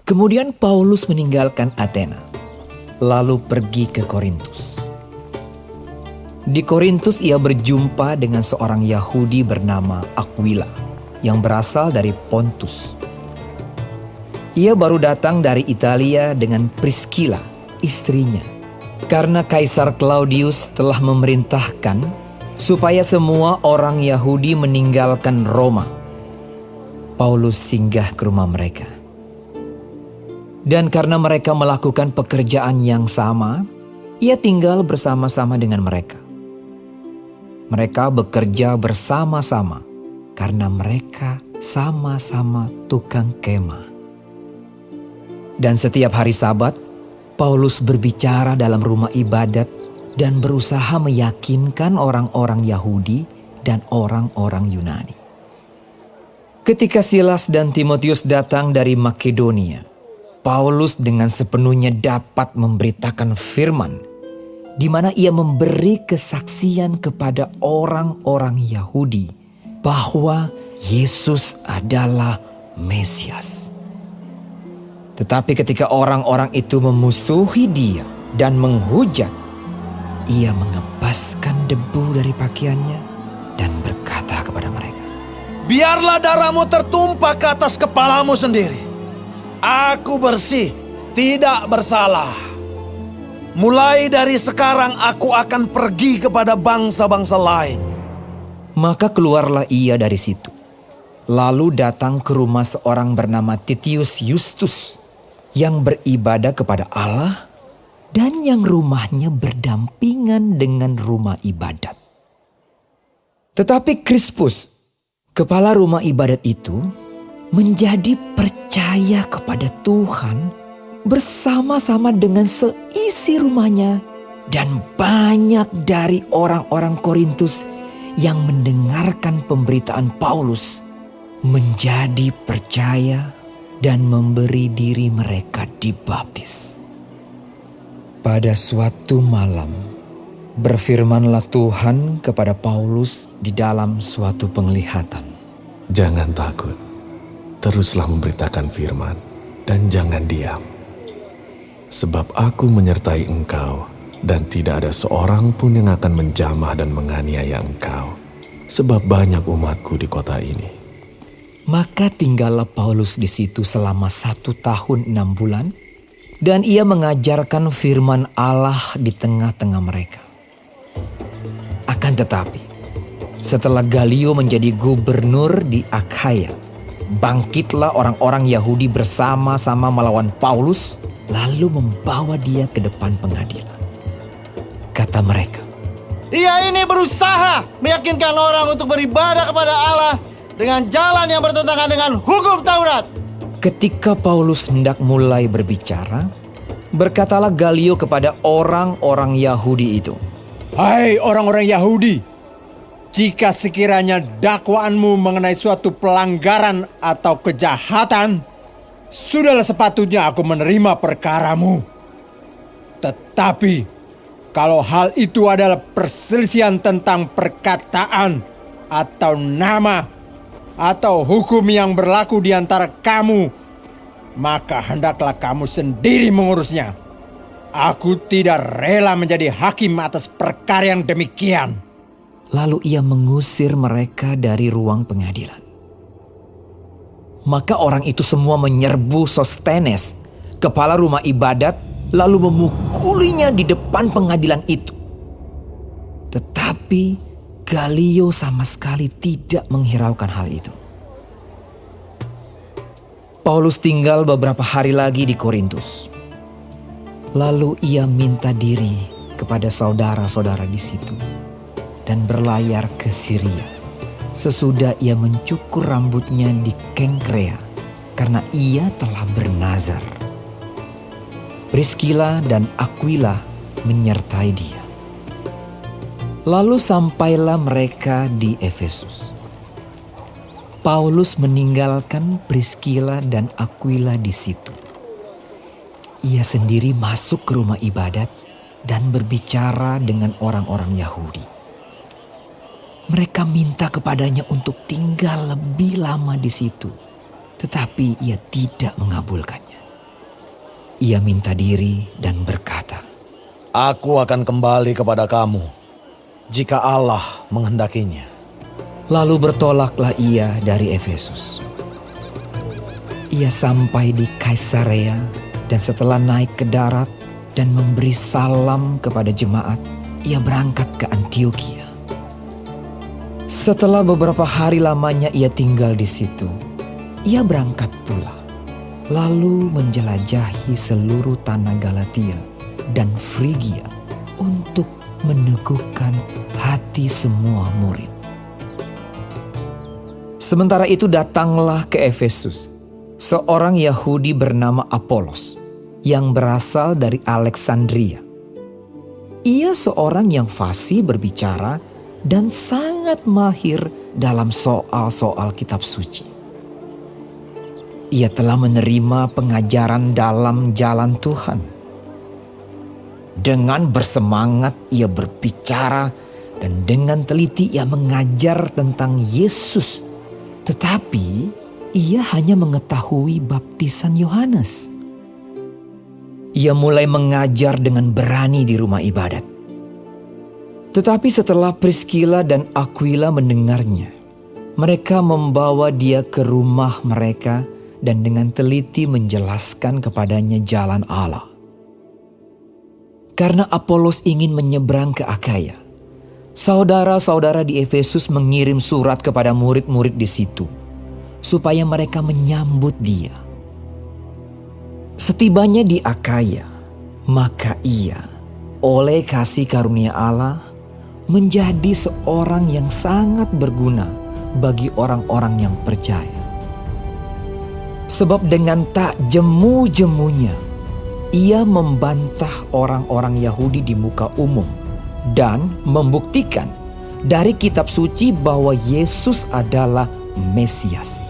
Kemudian Paulus meninggalkan Athena, lalu pergi ke Korintus. Di Korintus ia berjumpa dengan seorang Yahudi bernama Aquila yang berasal dari Pontus. Ia baru datang dari Italia dengan Priscilla, istrinya, karena Kaisar Claudius telah memerintahkan supaya semua orang Yahudi meninggalkan Roma. Paulus singgah ke rumah mereka. Dan karena mereka melakukan pekerjaan yang sama, ia tinggal bersama-sama dengan mereka. Mereka bekerja bersama-sama karena mereka sama-sama tukang kemah. Dan setiap hari Sabat, Paulus berbicara dalam rumah ibadat dan berusaha meyakinkan orang-orang Yahudi dan orang-orang Yunani. Ketika Silas dan Timotius datang dari Makedonia, Paulus dengan sepenuhnya dapat memberitakan firman, di mana ia memberi kesaksian kepada orang-orang Yahudi bahwa Yesus adalah Mesias. Tetapi ketika orang-orang itu memusuhi dia dan menghujat, ia mengebaskan debu dari pakaiannya dan berkata kepada mereka, "Biarlah darahmu tertumpah ke atas kepalamu sendiri. Aku bersih, tidak bersalah. Mulai dari sekarang aku akan pergi kepada bangsa-bangsa lain." Maka keluarlah ia dari situ, lalu datang ke rumah seorang bernama Titius Justus yang beribadah kepada Allah dan yang rumahnya berdampingan dengan rumah ibadat. Tetapi Krispus, kepala rumah ibadat itu, menjadi percaya kepada Tuhan bersama-sama dengan seisi rumahnya, dan banyak dari orang-orang Korintus yang mendengarkan pemberitaan Paulus menjadi percaya dan memberi diri mereka dibaptis. Pada suatu malam, berfirmanlah Tuhan kepada Paulus di dalam suatu penglihatan. Jangan takut, teruslah memberitakan firman dan jangan diam. Sebab aku menyertai engkau dan tidak ada seorang pun yang akan menjamah dan menganiaya engkau. Sebab banyak umatku di kota ini. Maka tinggallah Paulus di situ selama 1 tahun 6 bulan, dan ia mengajarkan firman Allah di tengah-tengah mereka. Akan tetapi, setelah Galio menjadi gubernur di Akhaya, bangkitlah orang-orang Yahudi bersama-sama melawan Paulus, lalu membawa dia ke depan pengadilan. Kata mereka, Ia ini berusaha meyakinkan orang untuk beribadah kepada Allah dengan jalan yang bertentangan dengan hukum Taurat. ketika Paulus hendak mulai berbicara, berkatalah Galio kepada orang-orang Yahudi itu, Hai orang-orang Yahudi, jika sekiranya dakwaanmu mengenai suatu pelanggaran atau kejahatan, sudahlah sepatutnya aku menerima perkaramu. Tetapi kalau hal itu adalah perselisihan tentang perkataan atau nama atau hukum yang berlaku di antara kamu, maka hendaklah kamu sendiri mengurusnya. Aku tidak rela menjadi hakim atas perkara yang demikian. lalu ia mengusir mereka dari ruang pengadilan. Maka orang itu semua menyerbu Sostenes, kepala rumah ibadat, lalu memukulinya di depan pengadilan itu. Tetapi Galio sama sekali tidak menghiraukan hal itu. Paulus tinggal beberapa hari lagi di Korintus. Lalu ia minta diri kepada saudara-saudara di situ dan berlayar ke Syria. Sesudah ia mencukur rambutnya di Kengkrea karena ia telah bernazar. Priscilla dan Aquila menyertai dia. Lalu sampailah mereka di Efesus. Paulus meninggalkan Priscilla dan Aquila di situ. Ia sendiri masuk ke rumah ibadat dan berbicara dengan orang-orang Yahudi. Mereka minta kepadanya untuk tinggal lebih lama di situ, tetapi ia tidak mengabulkannya. ia minta diri dan berkata, Aku akan kembali kepada kamu jika Allah menghendakinya. lalu bertolaklah ia dari Efesus. Ia sampai di Kaisarea dan setelah naik ke darat dan memberi salam kepada jemaat, ia berangkat ke Antiokhia. Setelah beberapa hari lamanya ia tinggal di situ, ia berangkat pula, lalu menjelajahi seluruh tanah Galatia dan Frigia untuk meneguhkan hati semua murid. Sementara itu datanglah ke Efesus seorang Yahudi bernama Apolos yang berasal dari Alexandria. Ia seorang yang fasih berbicara dan sangat mahir dalam soal-soal kitab suci. Ia telah menerima pengajaran dalam jalan Tuhan. Dengan bersemangat ia berbicara dan dengan teliti ia mengajar tentang Yesus. Tetapi ia hanya mengetahui baptisan Yohanes. Ia mulai mengajar dengan berani di rumah ibadat. Tetapi setelah Priscilla dan Aquila mendengarnya, mereka membawa dia ke rumah mereka dan dengan teliti menjelaskan kepadanya jalan Allah. Karena Apolos ingin menyeberang ke Akaya, saudara-saudara di Efesus mengirim surat kepada murid-murid di situ, supaya mereka menyambut dia. Setibanya di Akaya, maka ia, oleh kasih karunia Allah, menjadi seorang yang sangat berguna bagi orang-orang yang percaya. Sebab dengan tak jemu-jemunya, ia membantah orang-orang Yahudi di muka umum dan membuktikan dari kitab suci bahwa Yesus adalah Mesias.